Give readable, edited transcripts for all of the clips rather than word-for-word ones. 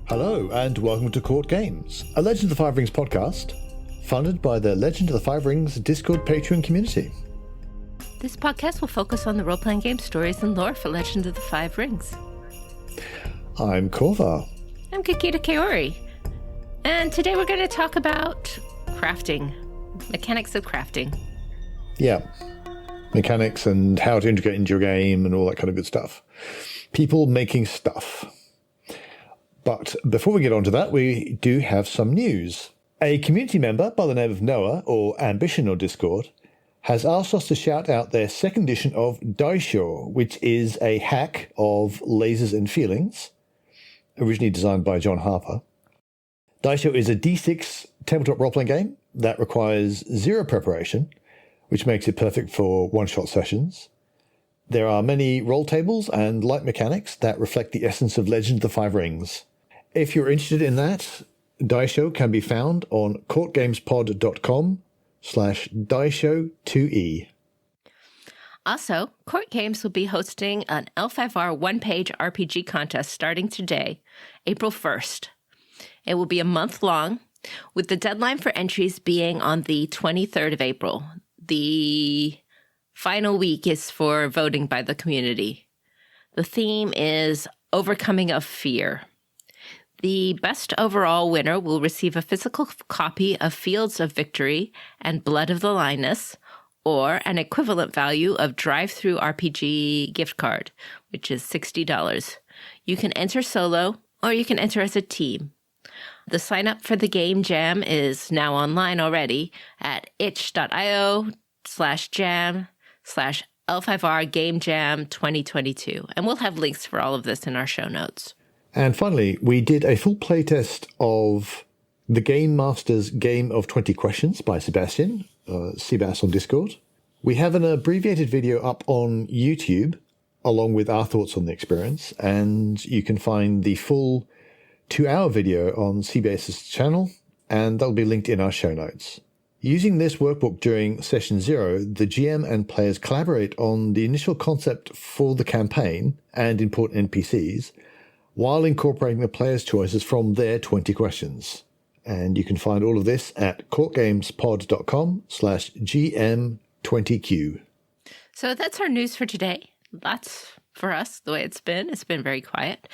Hello, and welcome to Court Games, a Legend of the Five Rings podcast, funded by the Legend of the Five Rings Discord Patreon community. This podcast will focus on the role-playing game stories and lore for Legend of the Five Rings. I'm Corvar. I'm Kikita Kaori. And today we're going to talk about crafting, mechanics of crafting. Yeah, mechanics and how to integrate into your game and all that kind of good stuff. People making stuff. But before we get on to that, we do have some news. A community member by the name of Noah, or Ambition on Discord, has asked us to shout out their second edition of Daisho, which is a hack of Lasers and Feelings, originally designed by John Harper. Daisho is a D6 tabletop role-playing game that requires zero preparation, which makes it perfect for one-shot sessions. There are many roll tables and light mechanics that reflect the essence of Legend of the Five Rings. If you're interested in that, Daisho can be found on courtgamespod.com/Daisho2E. Also, Court Games will be hosting an L5R one-page RPG contest starting today, April 1st. It will be a month long, with the deadline for entries being on the 23rd of April. The final week is for voting by the community. The theme is Overcoming of Fear. The best overall winner will receive a physical copy of Fields of Victory and Blood of the Lioness, or an equivalent value of Drive-Thru RPG gift card, which is $60. You can enter solo, or you can enter as a team. The sign-up for the game jam is now online already at itch.io/jam/L5R Game Jam 2022. And we'll have links for all of this in our show notes. And finally, we did a full playtest of the Game Master's Game of 20 Questions by Sebastian, Sebas on Discord. We have an abbreviated video up on YouTube, along with our thoughts on the experience, and you can find the full 2-hour video on CBS's channel, and that'll be linked in our show notes. Using this workbook during Session 0, the GM and players collaborate on the initial concept for the campaign and important NPCs, while incorporating the players' choices from their 20 questions. And you can find all of this at courtgamespod.com/GM20Q. So that's our news for today. That's for us, the way it's been. It's been very quiet.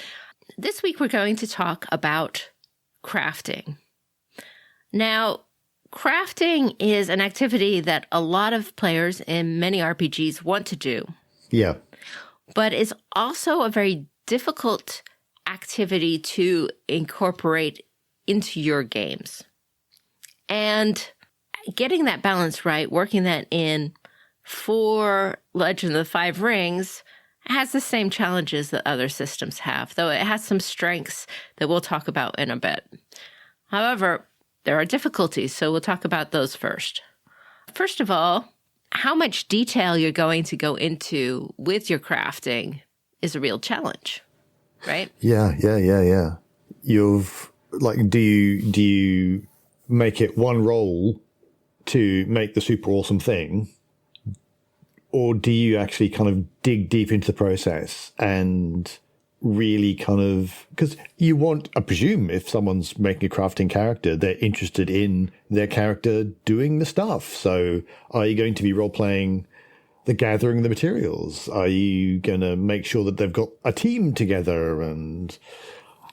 This week we're going to talk about crafting. Now, crafting is an activity that a lot of players in many RPGs want to do. Yeah. But it's also a very difficult activity to incorporate into your games. And getting that balance right, working that in for Legend of the Five Rings has the same challenges that other systems have, though it has some strengths that we'll talk about in a bit. However, there are difficulties, so we'll talk about those first. First of all, how much detail you're going to go into with your crafting is a real challenge, right? Yeah. You've, like, do you make it one roll to make the super awesome thing? Or do you actually kind of dig deep into the process and really kind of, because you want, I presume if someone's making a crafting character, they're interested in their character doing the stuff. So are you going to be role-playing the gathering the materials? Are you going to make sure that they've got a team together, and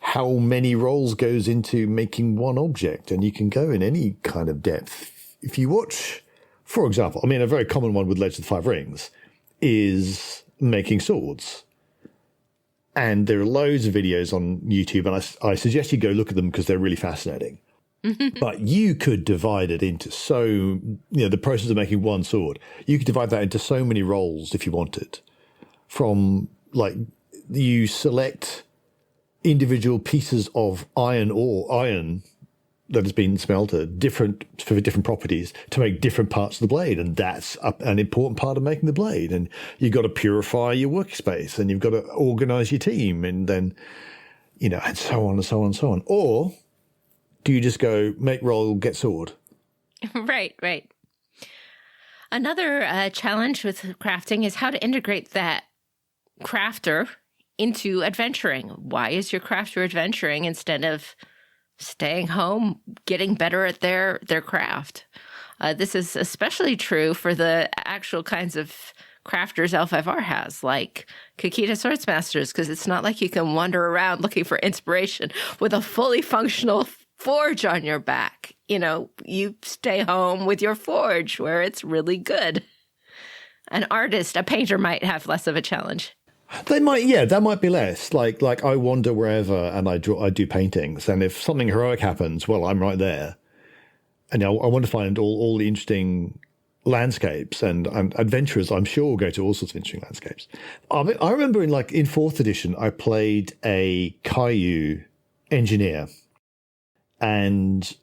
how many roles goes into making one object? And you can go in any kind of depth. If you watch, for example, I mean, a very common one with Legend of the Five Rings is making swords. And there are loads of videos on YouTube, and I suggest you go look at them because they're really fascinating. But you could divide it into the process of making one sword, you could divide that into so many roles if you wanted. From, like, you select individual pieces of iron that has been smelted, for different properties, to make different parts of the blade. And that's an important part of making the blade. And you've got to purify your workspace, and you've got to organize your team, and then, and so on and so on and so on. Or do you just go, make roll, get sword? Right. Another challenge with crafting is how to integrate that crafter into adventuring. Why is your crafter adventuring instead of staying home, getting better at their craft? This is especially true for the actual kinds of crafters L5R has, like Kakita Swordsmasters, because it's not like you can wander around looking for inspiration with a fully functional forge on your back. You stay home with your forge where it's really good. An artist, a painter might have less of a challenge. They might, yeah, that might be less. Like I wander wherever and I do paintings, and if something heroic happens, well, I'm right there, and I want to find all the interesting landscapes, and adventurers, I'm sure, will go to all sorts of interesting landscapes. I remember in 4th edition, I played a Caillou engineer, and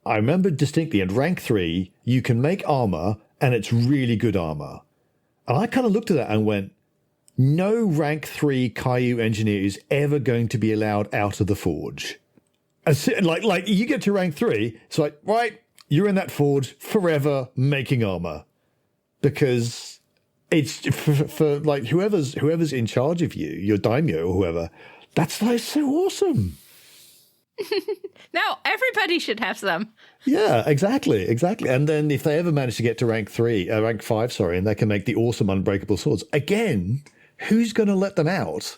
I remember distinctly at rank 3, you can make armor, and it's really good armor, and I kind of looked at that and went, no rank 3 Caillou engineer is ever going to be allowed out of the forge. Like you get to rank 3, it's like, right, you're in that forge forever making armor. Because it's for like whoever's in charge of you, your daimyo or whoever, that's like so awesome. No, everybody should have some. Yeah, exactly. And then if they ever manage to get to rank 5, and they can make the awesome unbreakable swords, again, who's going to let them out?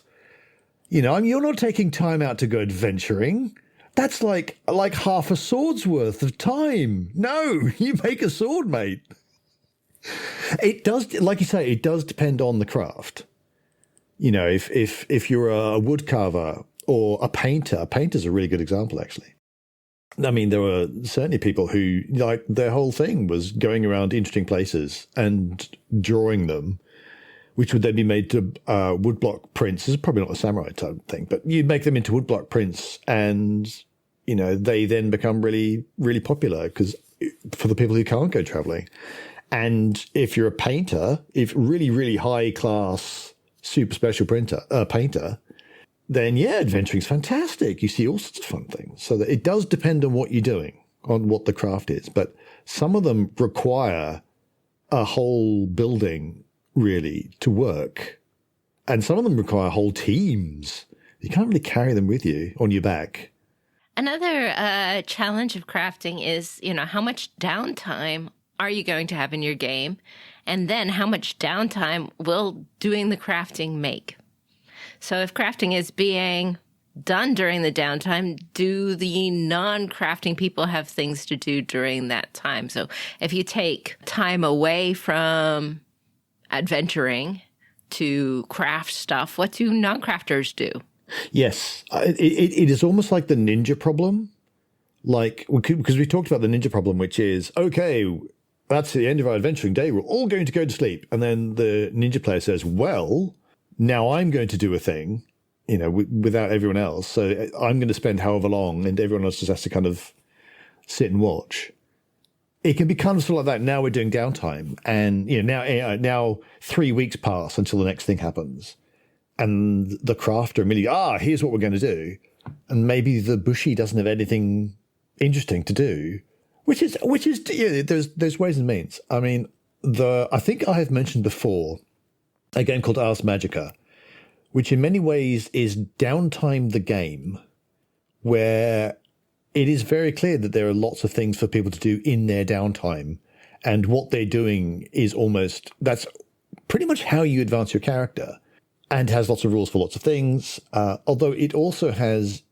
You're not taking time out to go adventuring. That's like half a sword's worth of time. No, you make a sword, mate. It does, like you say, it does depend on the craft. If you're a woodcarver or a painter's a really good example, actually. I mean, there were certainly people who, like, their whole thing was going around interesting places and drawing them, which would then be made to woodblock prints. This is probably not a samurai type thing, but you make them into woodblock prints, and they then become really, really popular because for the people who can't go traveling. And if you're a painter, if really, really high class, super special painter, then yeah, adventuring's fantastic. You see all sorts of fun things. So that it does depend on what you're doing, on what the craft is. But some of them require a whole building really to work, and some of them require whole teams. You can't really carry them with you on your back. Another challenge of crafting is, how much downtime are you going to have in your game, and then how much downtime will doing the crafting make? So if crafting is being done during the downtime, do the non-crafting people have things to do during that time? So if you take time away from adventuring to craft stuff, what do non-crafters do? Yes, it is almost like the ninja problem. Like, because we talked about the ninja problem, which is, okay, that's the end of our adventuring day. We're all going to go to sleep. And then the ninja player says, well, now I'm going to do a thing, without everyone else. So I'm going to spend however long, and everyone else just has to kind of sit and watch. It can be kind of sort of like that. Now we're doing downtime, and now 3 weeks pass until the next thing happens, and the crafter immediately, here's what we're going to do, and maybe the bushi doesn't have anything interesting to do, which is there's ways and means. I mean, I think I have mentioned before a game called Ars Magica, which in many ways is downtime the game, where it is very clear that there are lots of things for people to do in their downtime, and what they're doing is that's pretty much how you advance your character, and has lots of rules for lots of things, although it also has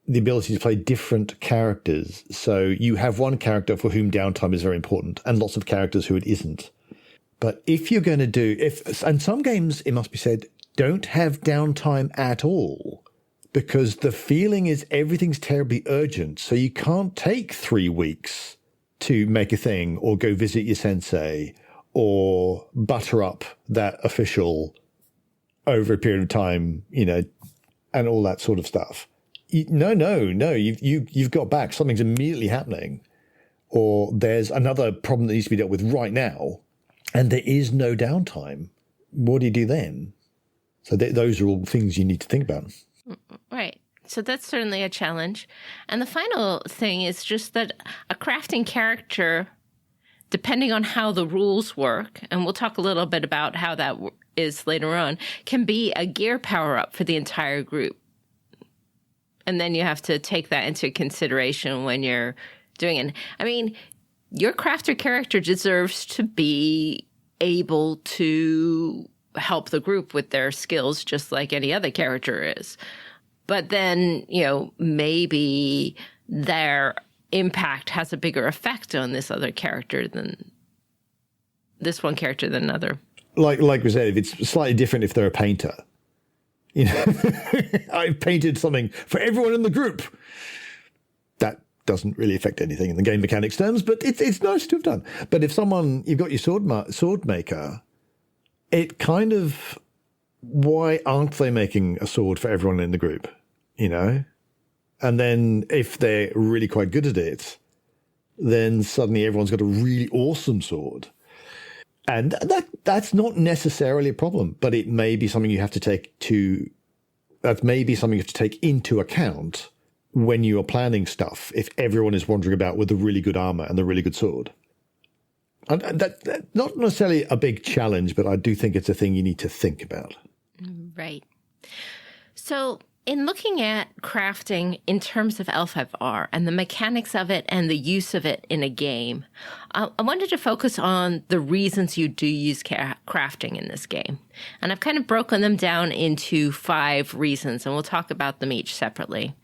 the ability to play different characters. So you have one character for whom downtime is very important, and lots of characters who it isn't. But if you're going to and some games, it must be said, don't have downtime at all, because the feeling is everything's terribly urgent. So you can't take 3 weeks to make a thing, or go visit your sensei, or butter up that official over a period of time, and all that sort of stuff. No. You've got back. Something's immediately happening, or there's another problem that needs to be dealt with right now, and there is no downtime. What do you do then? So those are all things you need to think about. Right. So that's certainly a challenge. And the final thing is just that a crafting character, depending on how the rules work, and we'll talk a little bit about how that is later on, can be a gear power-up for the entire group. And then you have to take that into consideration when you're doing it. I mean, your crafter character deserves to be able to help the group with their skills just like any other character is. But then, maybe their impact has a bigger effect on this other character than this one character than another. Like we said, it's slightly different if they're a painter. I've painted something for everyone in the group. That doesn't really affect anything in the game mechanics terms, but it's nice to have done. But if you've got your sword maker, it kind of, why aren't they making a sword for everyone in the group? And then if they're really quite good at it, then suddenly everyone's got a really awesome sword. And that's not necessarily a problem, but it may be something you have to take into account when you are planning stuff, if everyone is wandering about with a really good armor and a really good sword. And that's not necessarily a big challenge, but I do think it's a thing you need to think about. Right. So in looking at crafting in terms of L5R and the mechanics of it and the use of it in a game, I wanted to focus on the reasons you do use crafting in this game. And I've kind of broken them down into 5 reasons, and we'll talk about them each separately.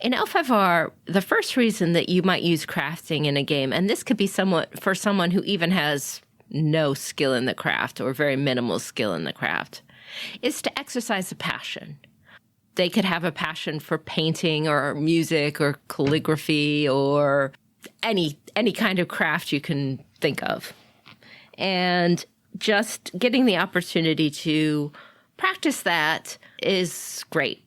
In L5R, the first reason that you might use crafting in a game, and this could be somewhat for someone who even has no skill in the craft or very minimal skill in the craft, is to exercise a passion. They could have a passion for painting or music or calligraphy or any kind of craft you can think of. And just getting the opportunity to practice that is great.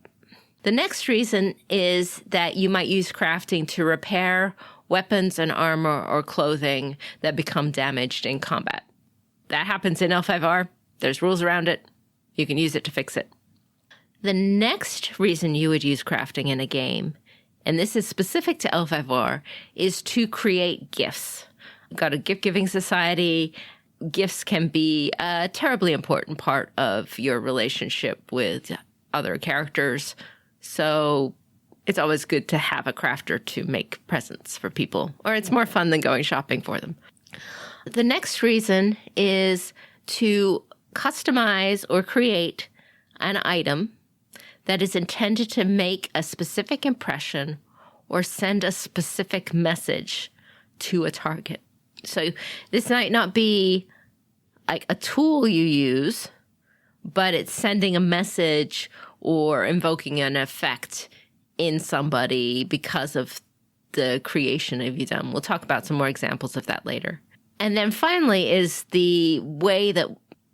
The next reason is that you might use crafting to repair weapons and armor or clothing that become damaged in combat. That happens in L5R. There's rules around it. You can use it to fix it. The next reason you would use crafting in a game, and this is specific to L5R, is to create gifts. You've got a gift-giving society. Gifts can be a terribly important part of your relationship with other characters. So it's always good to have a crafter to make presents for people, or it's more fun than going shopping for them. The next reason is to customize or create an item that is intended to make a specific impression or send a specific message to a target. So this might not be like a tool you use, but it's sending a message or invoking an effect in somebody because of the creation of you've done. We'll talk about some more examples of that later. And then finally is the way that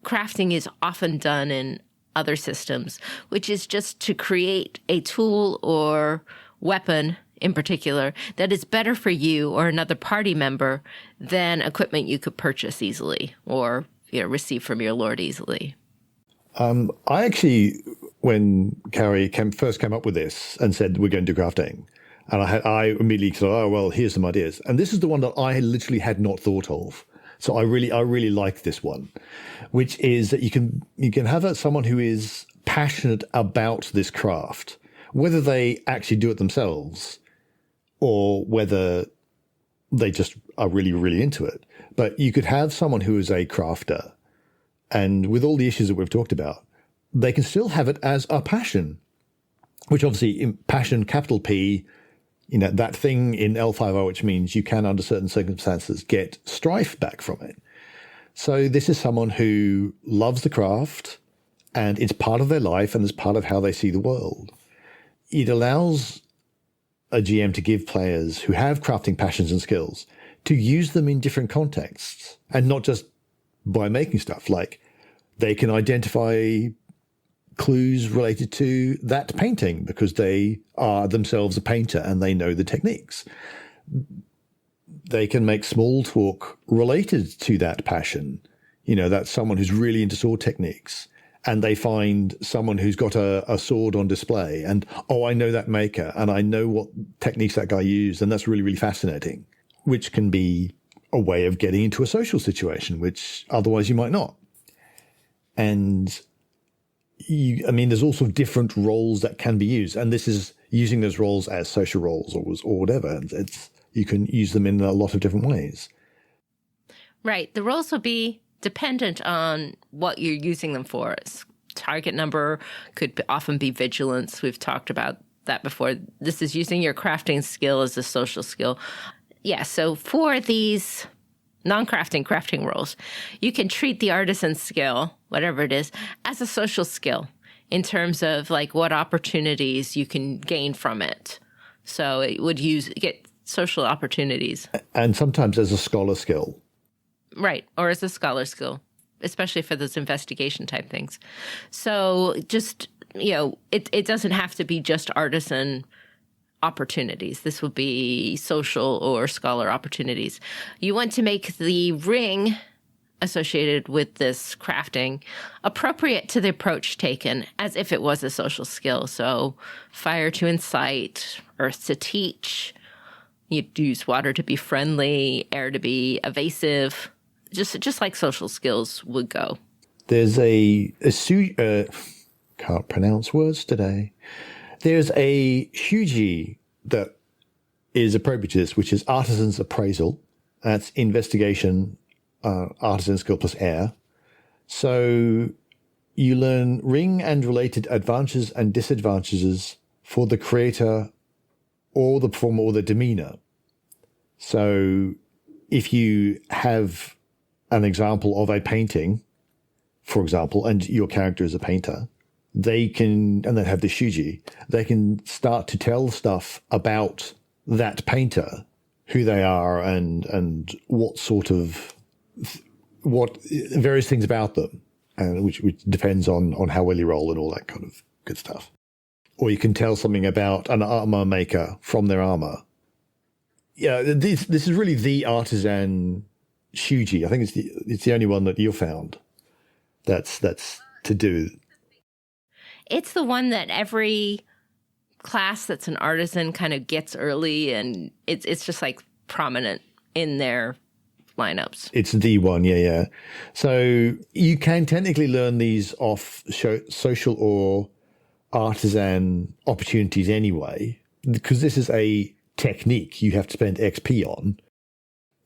crafting is often done in other systems, which is just to create a tool or weapon in particular that is better for you or another party member than equipment you could purchase easily or receive from your lord easily. I actually, when Carrie first came up with this and said we're going to do crafting, and I immediately thought, oh well, here's some ideas, and this is the one that I literally had not thought of. So I really like this one, which is that you can have someone who is passionate about this craft, whether they actually do it themselves or whether they just are really, really into it. But you could have someone who is a crafter, and with all the issues that we've talked about, they can still have it as a passion, which obviously passion, capital P, that thing in L5R, which means you can, under certain circumstances, get strife back from it. So this is someone who loves the craft and it's part of their life and it's part of how they see the world. It allows a GM to give players who have crafting passions and skills to use them in different contexts and not just by making stuff. Like they can identify clues related to that painting because they are themselves a painter and they know the techniques. They can make small talk related to that passion. That's someone who's really into sword techniques and they find someone who's got a sword on display and, oh, I know that maker and I know what techniques that guy used, and that's really, really fascinating, which can be a way of getting into a social situation, which otherwise you might not. And there's also different roles that can be used. And this is using those roles as social roles or whatever. You can use them in a lot of different ways. Right. The roles will be dependent on what you're using them for. Target number could often be vigilance. We've talked about that before. This is using your crafting skill as a social skill. Yeah, so for these crafting roles, you can treat the artisan skill, whatever it is, as a social skill in terms of like what opportunities you can gain from it. So it would get social opportunities. And sometimes as a scholar skill. Right, or as a scholar skill, especially for those investigation type things. So just, it doesn't have to be just artisan opportunities. This would be social or scholar opportunities. You want to make the ring associated with this crafting appropriate to the approach taken as if it was a social skill. So fire to incite, earth to teach. You'd use water to be friendly, air to be evasive, just like social skills would go. There's can't pronounce words today. There's a shuji that is appropriate to this, which is artisan's appraisal. That's investigation, artisan skill plus air. So you learn ring and related advantages and disadvantages for the creator or the performer or the demeanor. So if you have an example of a painting, for example, and your character is a painter, they have the shuji, they can start to tell stuff about that painter, who they are and what various things about them, and which depends on how well you roll and all that kind of good stuff. Or you can tell something about an armor maker from their armor. Yeah, this is really the artisan shuji. I think it's the only one that you found that's to do. It's the one that every class that's an artisan kind of gets early, and it's just like prominent in their lineups. It's the one, yeah. So you can technically learn these off social or artisan opportunities anyway, because this is a technique you have to spend XP on.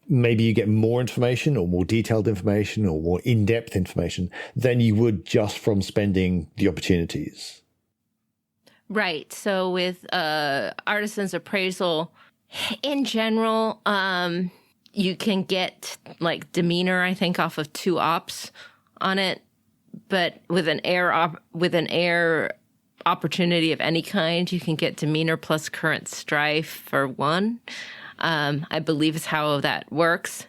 Maybe you get more information or more detailed information or more in-depth information than you would just from spending the opportunities. Right. So with artisan's appraisal, in general, you can get like demeanor, I think, off of 2 ops on it. But with an air opportunity of any kind, you can get demeanor plus current strife for 1. I believe is how that works.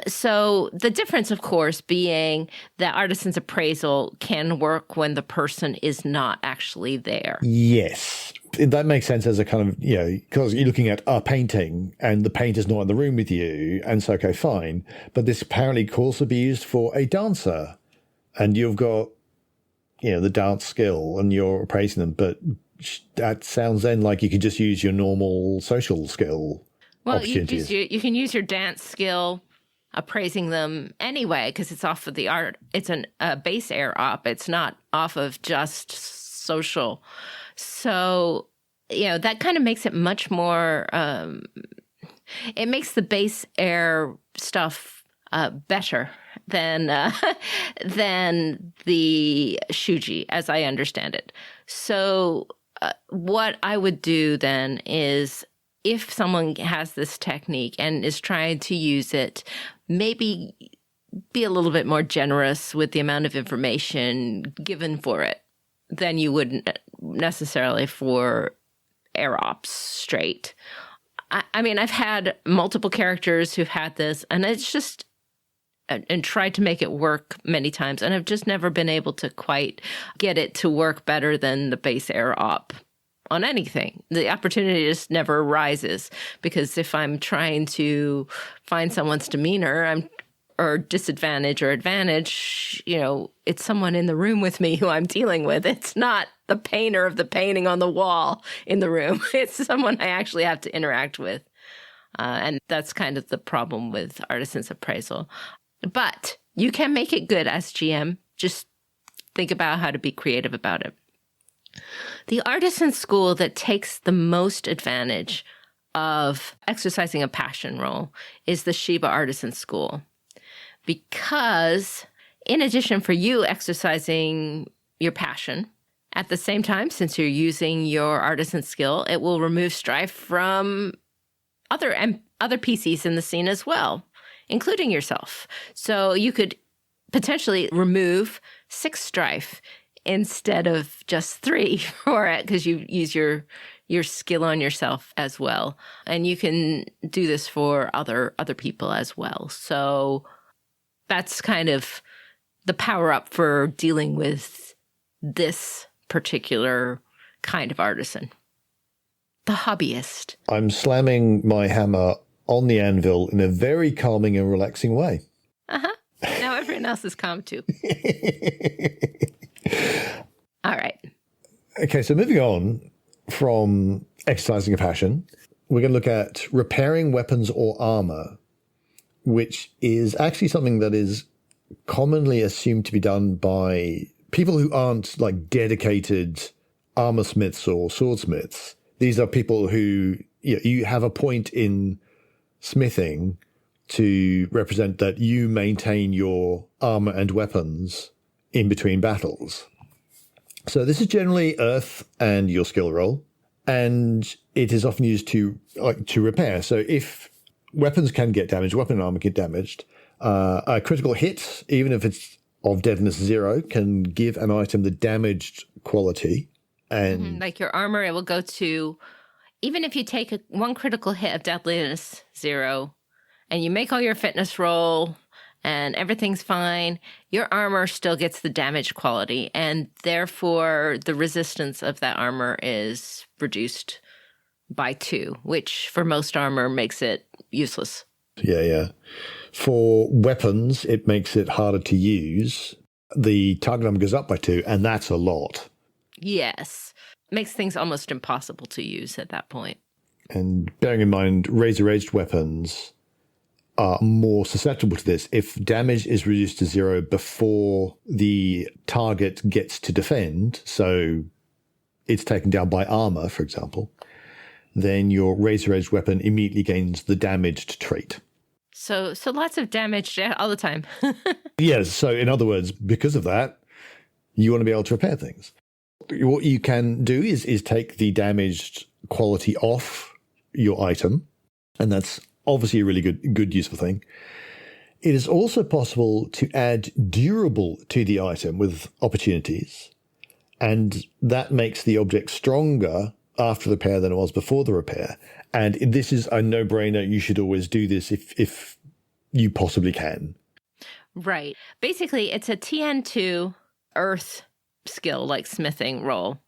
So the difference, of course, being that artisan's appraisal can work when the person is not actually there. Yes. That makes sense as a kind of, because you're looking at a painting and the painter's not in the room with you, and so, okay, fine. But this apparently could also be used for a dancer, and you've got, the dance skill and you're appraising them, but that sounds then like you could just use your normal social skill. Well, you can use your dance skill appraising them anyway, because it's off of the art. It's a base air op. It's not off of just social. So, that kind of makes it much more, it makes the base air stuff better than the shuji, as I understand it. So what I would do then is, if someone has this technique and is trying to use it, maybe be a little bit more generous with the amount of information given for it than you would necessarily for air ops straight. I mean, I've had multiple characters who've had this, and it's just, and tried to make it work many times, and I've just never been able to quite get it to work better than the base air op. On anything, the opportunity just never arises, because if I'm trying to find someone's demeanor, or disadvantage or advantage, it's someone in the room with me who I'm dealing with. It's not the painter of the painting on the wall in the room. It's someone I actually have to interact with. And that's kind of the problem with artisan's appraisal. But you can make it good as GM. Just think about how to be creative about it. The artisan school that takes the most advantage of exercising a passion role is the Shiba Artisan School. Because in addition for you exercising your passion, at the same time, since you're using your artisan skill, it will remove strife from other PCs in the scene as well, including yourself. So you could potentially remove 6 strife instead of just 3 for it, because you use your skill on yourself as well. And you can do this for other people as well. So that's kind of the power up for dealing with this particular kind of artisan. The hobbyist. I'm slamming my hammer on the anvil in a very calming and relaxing way. Uh-huh. Now everyone else is calm too. All right. Okay, so moving on from exercising a passion, we're going to look at repairing weapons or armor, which is actually something that is commonly assumed to be done by people who aren't like dedicated armor smiths or swordsmiths. These are people who, you have a point in smithing to represent that you maintain your armor and weapons in between battles. So this is generally earth and your skill roll, and it is often used to repair. So if weapons can get damaged, weapon and armor get damaged, a critical hit, even if it's of deadness 0, can give an item the damaged quality. And like your armor, it will go to, even if you take one critical hit of deadliness 0 and you make all your fitness roll and everything's fine, your armor still gets the damage quality, and therefore the resistance of that armor is reduced by 2, which for most armor makes it useless. Yeah. For weapons, it makes it harder to use. The target number goes up by 2, and that's a lot. Yes. Makes things almost impossible to use at that point. And bearing in mind, razor-edged weapons are more susceptible to this. If damage is reduced to 0 before the target gets to defend, so it's taken down by armor, for example, then your razor-edged weapon immediately gains the damaged trait. So lots of damage all the time. Yes, so in other words, because of that, you want to be able to repair things. What you can do is take the damaged quality off your item, and that's obviously a really good useful thing. It is also possible to add durable to the item with opportunities, and that makes the object stronger after the repair than it was before the repair. And this is a no-brainer. You should always do this if you possibly can. Right. Basically, it's a TN2 earth skill, like smithing roll,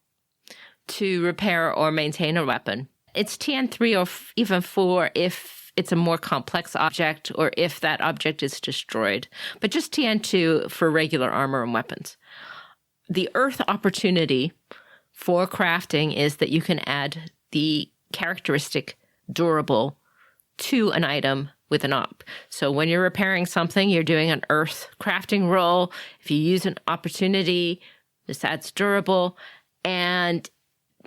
to repair or maintain a weapon. It's TN3 or even 4 if it's a more complex object or if that object is destroyed, but just TN2 for regular armor and weapons. The earth opportunity for crafting is that you can add the characteristic durable to an item with an op. So when you're repairing something, you're doing an earth crafting roll. If you use an opportunity, this adds durable. And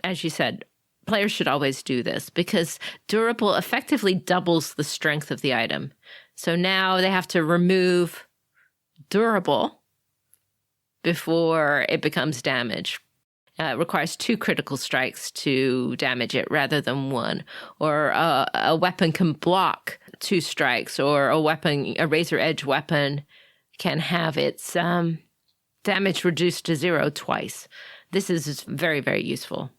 as you said, players should always do this because durable effectively doubles the strength of the item. So now they have to remove durable before it becomes damage. It requires 2 critical strikes to damage it rather than 1. Or a weapon can block 2 strikes, or a razor edge weapon can have its damage reduced to 0 twice. This is very, very useful.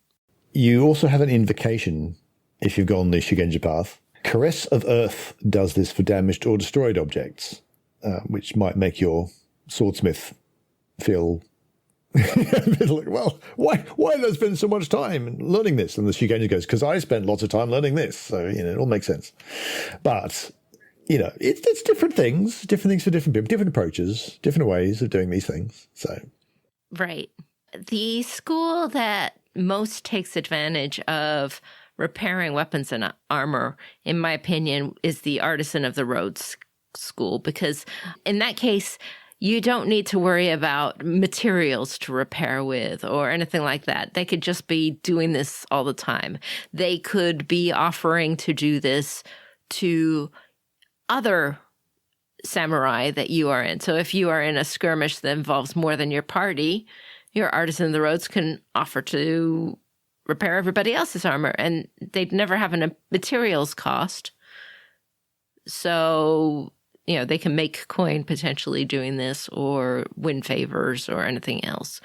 You also have an invocation if you've gone the Shugenja path. Caress of Earth does this for damaged or destroyed objects, which might make your swordsmith feel like, well, why did I spend so much time learning this? And the Shugenja goes, because I spent lots of time learning this. So, it all makes sense. But, it's different things for different people, different approaches, different ways of doing these things. So, right. The school that most takes advantage of repairing weapons and armor, in my opinion, is the Artisan of the Roads school, because in that case, You don't need to worry about materials to repair with or anything like that. They could just be doing this all the time. They could be offering to do this to other samurai that you are in. So if you are in a skirmish that involves more than your party, your artisan of the roads can offer to repair everybody else's armor, and they'd never have a materials cost. So, they can make coin potentially doing this or win favors or anything else.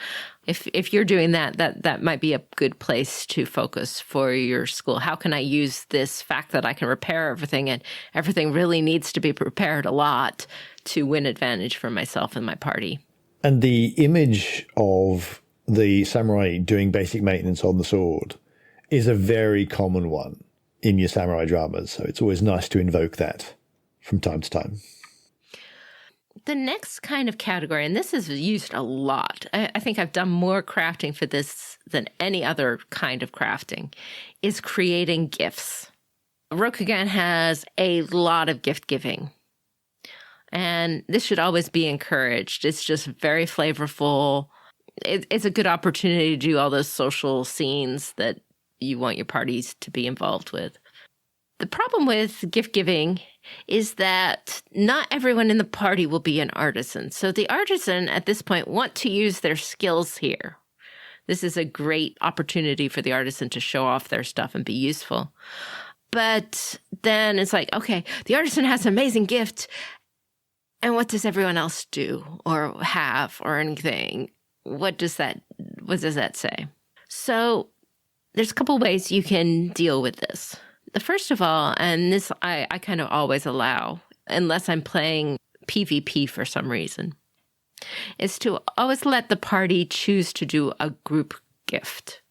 If you're doing that might be a good place to focus for your school. How can I use this fact that I can repair everything, and everything really needs to be repaired a lot to win advantage for myself and my party? And the image of the samurai doing basic maintenance on the sword is a very common one in your samurai dramas. So it's always nice to invoke that from time to time. The next kind of category, and this is used a lot, I think I've done more crafting for this than any other kind of crafting, is creating gifts. Rokugan has a lot of gift giving, and this should always be encouraged. It's just very flavorful. It's a good opportunity to do all those social scenes that you want your parties to be involved with. The problem with gift giving is that not everyone in the party will be an artisan. So the artisan at this point want to use their skills here. This is a great opportunity for the artisan to show off their stuff and be useful. But then it's like, okay, the artisan has an amazing gift. And what does everyone else do or have or anything? What does that say? So there's a couple ways you can deal with this. The first of all, and this I kind of always allow, unless I'm playing PvP for some reason, is to always let the party choose to do a group gift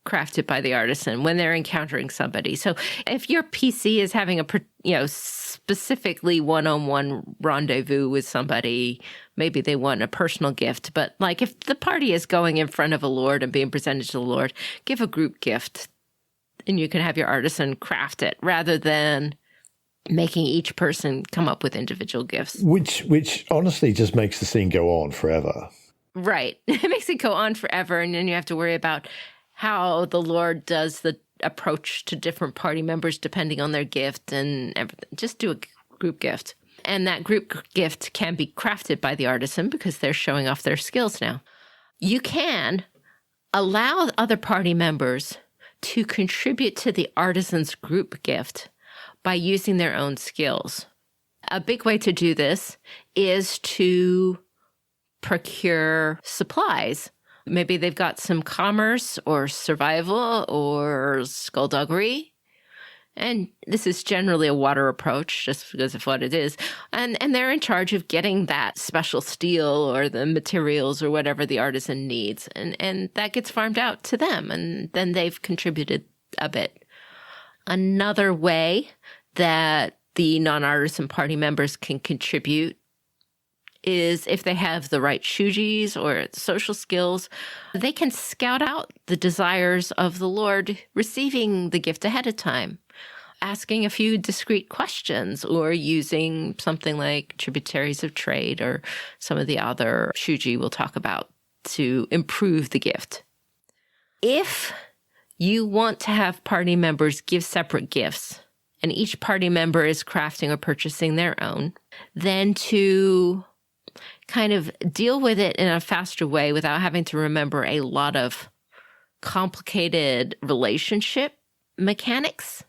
crafted by the artisan when they're encountering somebody. So if your PC is having a specifically one-on-one rendezvous with somebody, maybe they want a personal gift. But like if the party is going in front of a lord and being presented to the lord, give a group gift. And you can have your artisan craft it rather than making each person come up with individual gifts. Which honestly just makes the scene go on forever. Right. It makes it go on forever. And then you have to worry about how the Lord does the approach to different party members depending on their gift and everything. Just do a group gift. And that group gift can be crafted by the artisan because they're showing off their skills now. You can allow other party members to contribute to the artisan's group gift by using their own skills. A big way to do this is to procure supplies. Maybe they've got some commerce or survival or skullduggery. And this is generally a water approach just because of what it is. And they're in charge of getting that special steel or the materials or whatever the artisan needs. And that gets farmed out to them. And then they've contributed a bit. Another way that the non-artisan party members can contribute is if they have the right shujis or social skills, they can scout out the desires of the Lord receiving the gift ahead of time, asking a few discreet questions or using something like tributaries of trade or some of the other shuji we'll talk about to improve the gift. If you want to have party members give separate gifts and each party member is crafting or purchasing their own, then to kind of deal with it in a faster way without having to remember a lot of complicated relationship mechanics.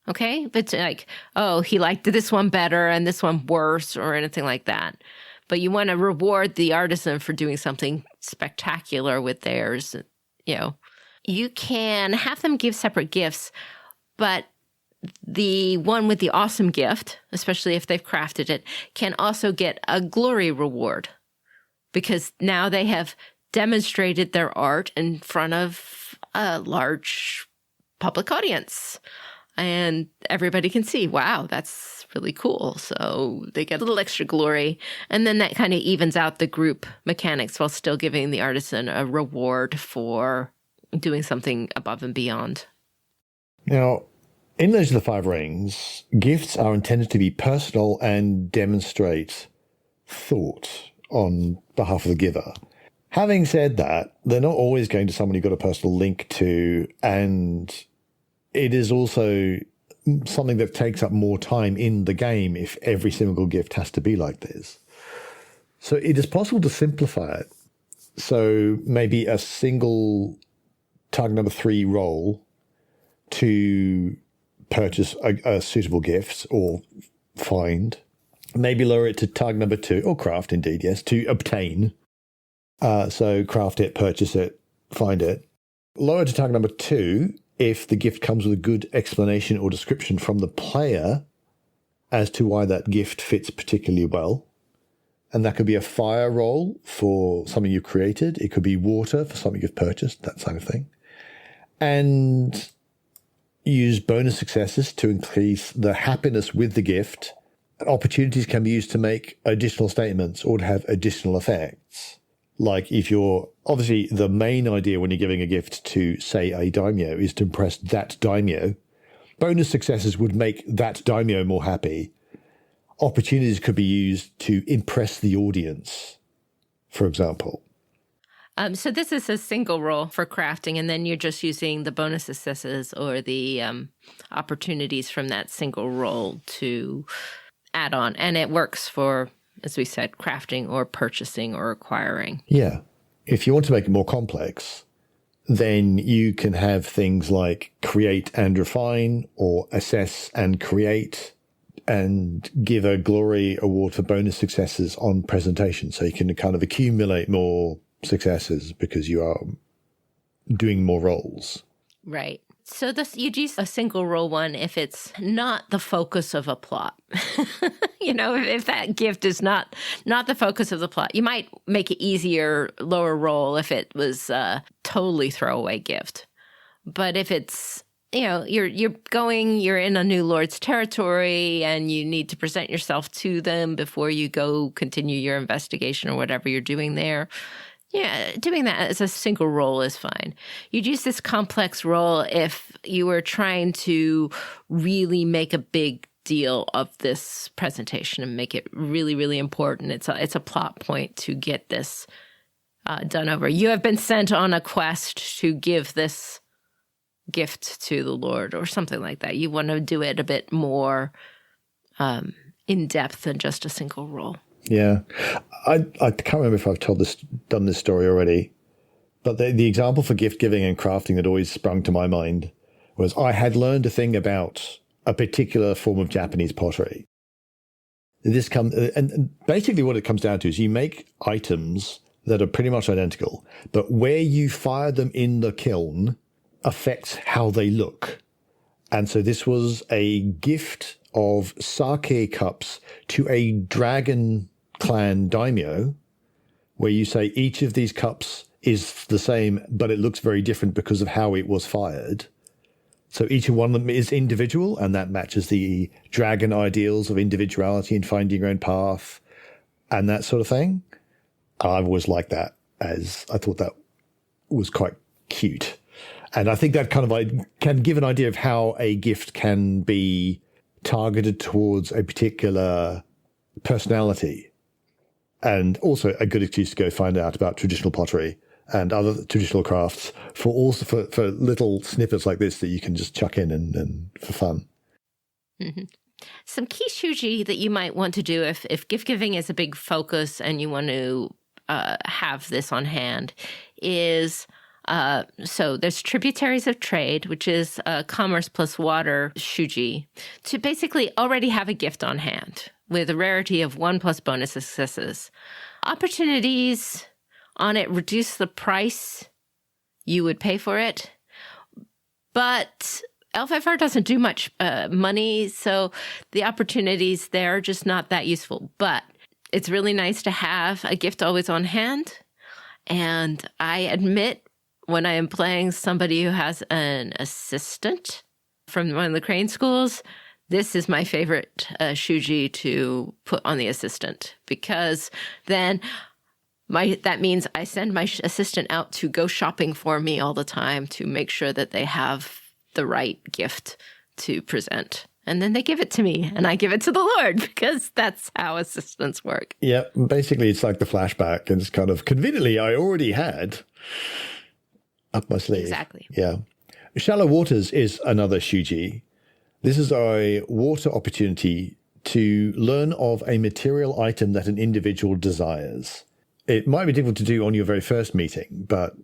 Okay? But like, oh, he liked this one better and this one worse or anything like that. But you want to reward the artisan for doing something spectacular with theirs. You can have them give separate gifts, but the one with the awesome gift, especially if they've crafted it, can also get a glory reward because now they have demonstrated their art in front of a large public audience. And everybody can see, wow, that's really cool. So they get a little extra glory. And then that kind of evens out the group mechanics while still giving the artisan a reward for doing something above and beyond. Now, in Legend of the Five Rings, gifts are intended to be personal and demonstrate thought on behalf of the giver. Having said that, they're not always going to someone you've got a personal link to, and it is also something that takes up more time in the game if every single gift has to be like this. So it is possible to simplify it. So maybe a single target number 3 roll to purchase a suitable gift or find. Maybe lower it to target number 2, or craft indeed, yes, to obtain. So craft it, purchase it, find it. Lower to target number 2 if the gift comes with a good explanation or description from the player as to why that gift fits particularly well. And that could be a fire roll for something you've created. It could be water for something you've purchased, that kind of thing. And use bonus successes to increase the happiness with the gift. Opportunities can be used to make additional statements or to have additional effects. Like if you're, obviously the main idea when you're giving a gift to, say, a daimyo is to impress that daimyo. Bonus successes would make that daimyo more happy. Opportunities could be used to impress the audience, for example. So this is a single roll for crafting, and then you're just using the bonus successes or the opportunities from that single roll to add on. And it works for, as we said, crafting or purchasing or acquiring. Yeah. If you want to make it more complex, then you can have things like create and refine or assess and create and give a glory award for bonus successes on presentation. So you can kind of accumulate more successes because you are doing more rolls. Right. So you'd use a single roll one if it's not the focus of a plot. If that gift is not the focus of the plot. You might make it easier, lower roll if it was a totally throwaway gift. But if it's, you're in a new lord's territory and you need to present yourself to them before you go continue your investigation or whatever you're doing there. Yeah, doing that as a single roll is fine. You'd use this complex roll if you were trying to really make a big deal of this presentation and make it really, really important. It's a plot point to get this done over. You have been sent on a quest to give this gift to the Lord or something like that. You want to do it a bit more in depth than just a single roll. Yeah. I can't remember if I've done this story already, but the example for gift giving and crafting that always sprung to my mind was I had learned a thing about a particular form of Japanese pottery. And basically what it comes down to is you make items that are pretty much identical, but where you fire them in the kiln affects how they look. And so this was a gift of sake cups to a dragon clan daimyo, where you say each of these cups is the same, but it looks very different because of how it was fired. So each one of them is individual, and that matches the dragon ideals of individuality and finding your own path and that sort of thing. I've always liked that, as I thought that was quite cute. And I think that kind of can give an idea of how a gift can be targeted towards a particular personality, and also a good excuse to go find out about traditional pottery and other traditional crafts for little snippets like this that you can just chuck in and for fun. Mm-hmm. Some key shuji that you might want to do if gift giving is a big focus and you want to have this on hand is so there's tributaries of trade, which is commerce plus water shuji, to basically already have a gift on hand with a rarity of 1 plus bonus successes. Opportunities on it reduce the price you would pay for it, but L5R doesn't do much money, so the opportunities there are just not that useful. But it's really nice to have a gift always on hand, and I admit when I am playing somebody who has an assistant from one of the crane schools, this is my favorite shuji to put on the assistant, because then that means I send my assistant out to go shopping for me all the time to make sure that they have the right gift to present. And then they give it to me, and I give it to the Lord, because that's how assistants work. Yeah, basically it's like the flashback, and it's kind of conveniently I already had up my sleeve. Exactly. Yeah. Shallow Waters is another shuji. This is a water opportunity to learn of a material item that an individual desires. It might be difficult to do on your very first meeting, but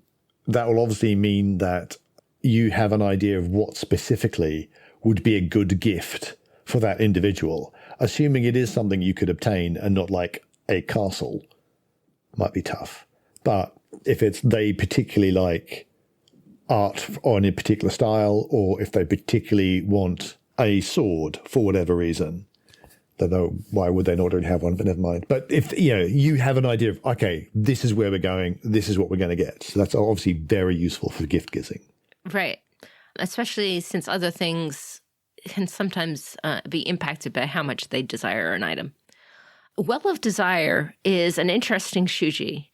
that will obviously mean that you have an idea of what specifically would be a good gift for that individual, assuming it is something you could obtain and not like a castle. Might be tough. But if it's they particularly like art on a particular style, or if they particularly want a sword for whatever reason, don't know why would they not already have one, but never mind. But if you have an idea of, okay, this is where we're going, this is what we're going to get. So that's obviously very useful for gift giving. Right. Especially since other things can sometimes be impacted by how much they desire an item. Well of Desire is an interesting shuji.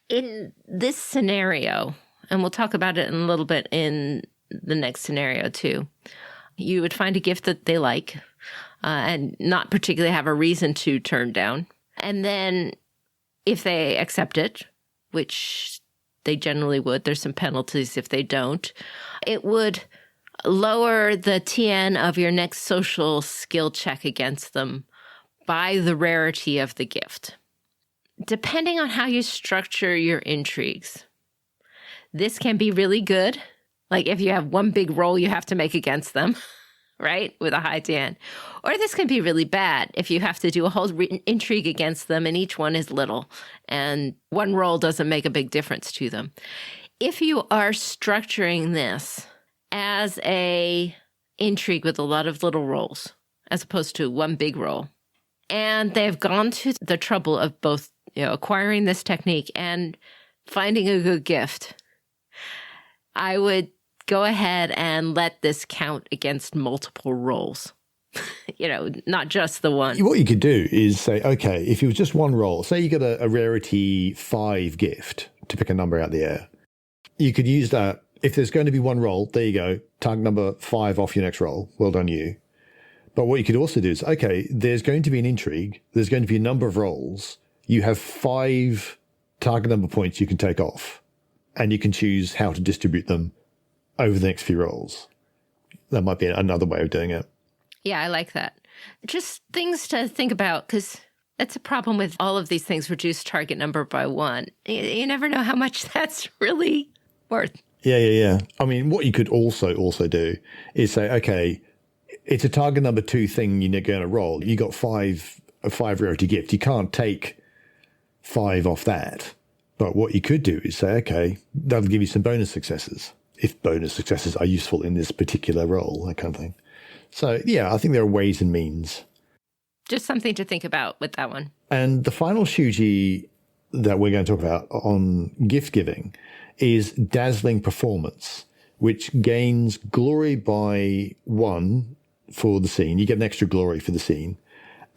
In this scenario, and we'll talk about it in a little bit in the next scenario too, you would find a gift that they like and not particularly have a reason to turn down. And then if they accept it, which they generally would, there's some penalties if they don't, it would lower the TN of your next social skill check against them by the rarity of the gift. Depending on how you structure your intrigues, this can be really good. Like if you have one big roll you have to make against them, right, with a high TN. Or this can be really bad if you have to do a whole intrigue against them and each one is little and one roll doesn't make a big difference to them. If you are structuring this as a intrigue with a lot of little rolls, as opposed to one big roll, and they've gone to the trouble of both acquiring this technique and finding a good gift, I would go ahead and let this count against multiple rolls. Not just the one. What you could do is say, okay, if it was just one roll, say you got a rarity 5 gift, to pick a number out of the air, you could use that. If there's going to be one roll, there you go, target number 5 off your next roll. Well done, you. But what you could also do is, okay, there's going to be an intrigue. There's going to be a number of rolls. You have 5 target number points you can take off, and you can choose how to distribute them over the next few rolls. That might be another way of doing it. Yeah, I like that. Just things to think about, because that's a problem with all of these things, reduce target number by 1. You never know how much that's really worth. Yeah. I mean, what you could also do is say, okay, it's a target number 2 thing you're going to roll. You got a 5 rarity gift. You can't take 5 off that. But what you could do is say, okay, that'll give you some bonus successes, if bonus successes are useful in this particular roll, that kind of thing. So, yeah, I think there are ways and means. Just something to think about with that one. And the final shuji that we're going to talk about on gift giving is Dazzling Performance, which gains glory by 1 for the scene. You get an extra glory for the scene.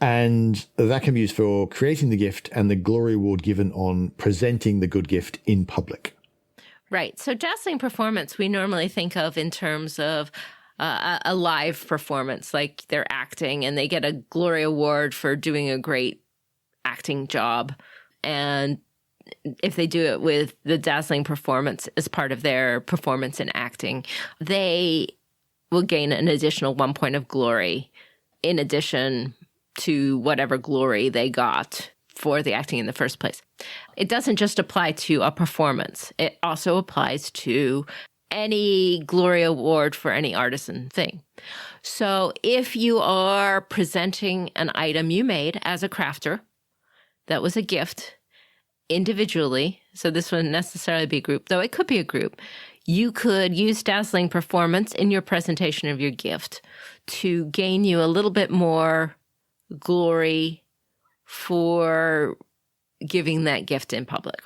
And that can be used for creating the gift and the glory award given on presenting the good gift in public. Right. So Dazzling Performance, we normally think of in terms of a live performance, like they're acting and they get a glory award for doing a great acting job. And if they do it with the Dazzling Performance as part of their performance in acting, they will gain an additional 1 point of glory in addition to whatever glory they got for the acting in the first place. It doesn't just apply to a performance. It also applies to any glory award for any artisan thing. So if you are presenting an item you made as a crafter that was a gift individually, so this wouldn't necessarily be a group, though it could be a group, you could use Dazzling Performance in your presentation of your gift to gain you a little bit more glory for giving that gift in public.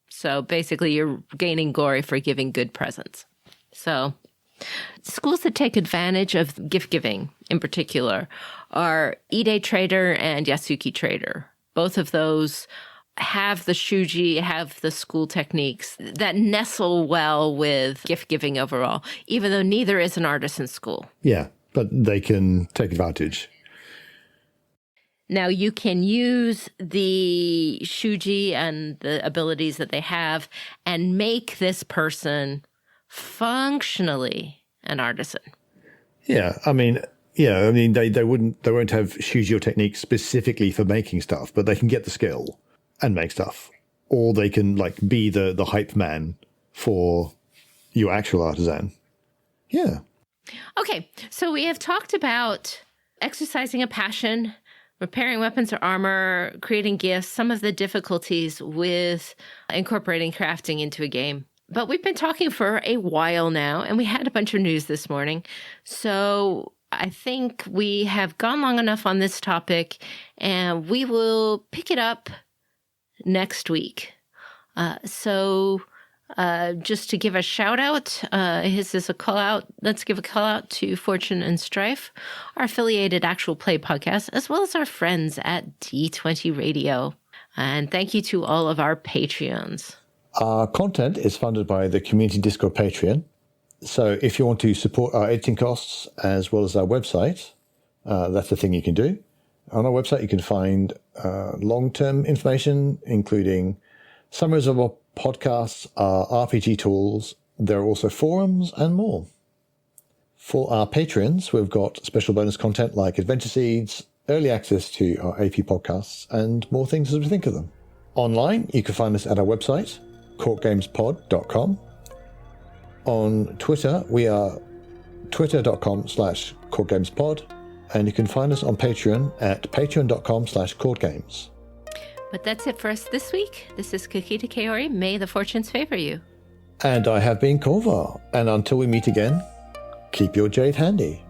So basically, you're gaining glory for giving good presents. So schools that take advantage of gift giving in particular are Ide Trader and Yasuki Trader. Both of those have the shuji, have the school techniques that nestle well with gift giving overall, even though neither is an artisan school. Yeah. but they can take advantage. Now, you can use the shuji and the abilities that they have and make this person functionally an artisan. Yeah, they won't have shuji or technique specifically for making stuff, but they can get the skill and make stuff. Or they can be the hype man for your actual artisan. Yeah. Okay, so we have talked about exercising a passion, repairing weapons or armor, creating gifts, some of the difficulties with incorporating crafting into a game. But we've been talking for a while now, and we had a bunch of news this morning. So I think we have gone long enough on this topic, and we will pick it up next week. Just to give a shout out, this is a call out. Let's give a call out to Fortune and Strife, our affiliated actual play podcast, as well as our friends at D20 Radio. And thank you to all of our Patreons. Our content is funded by the Community Discord Patreon. So if you want to support our editing costs as well as our website, that's the thing you can do. On our website, you can find long-term information, including summaries of our podcasts, our RPG tools. There are also forums and more. For our patrons, we've got special bonus content like Adventure Seeds, early access to our AP podcasts, and more things as we think of them. Online, you can find us at our website, CourtGamesPod.com. On Twitter, we are twitter.com/CourtGamesPod, and you can find us on Patreon at patreon.com/CourtGames. But that's it for us this week. This is Kakita Kaori. May the fortunes favor you. And I have been Korvar. And until we meet again, keep your jade handy.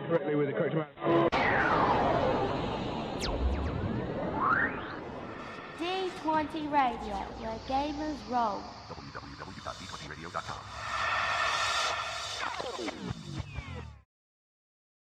Correctly with the correct amount. D20 Radio, where gamers roll. www.d20radio.com.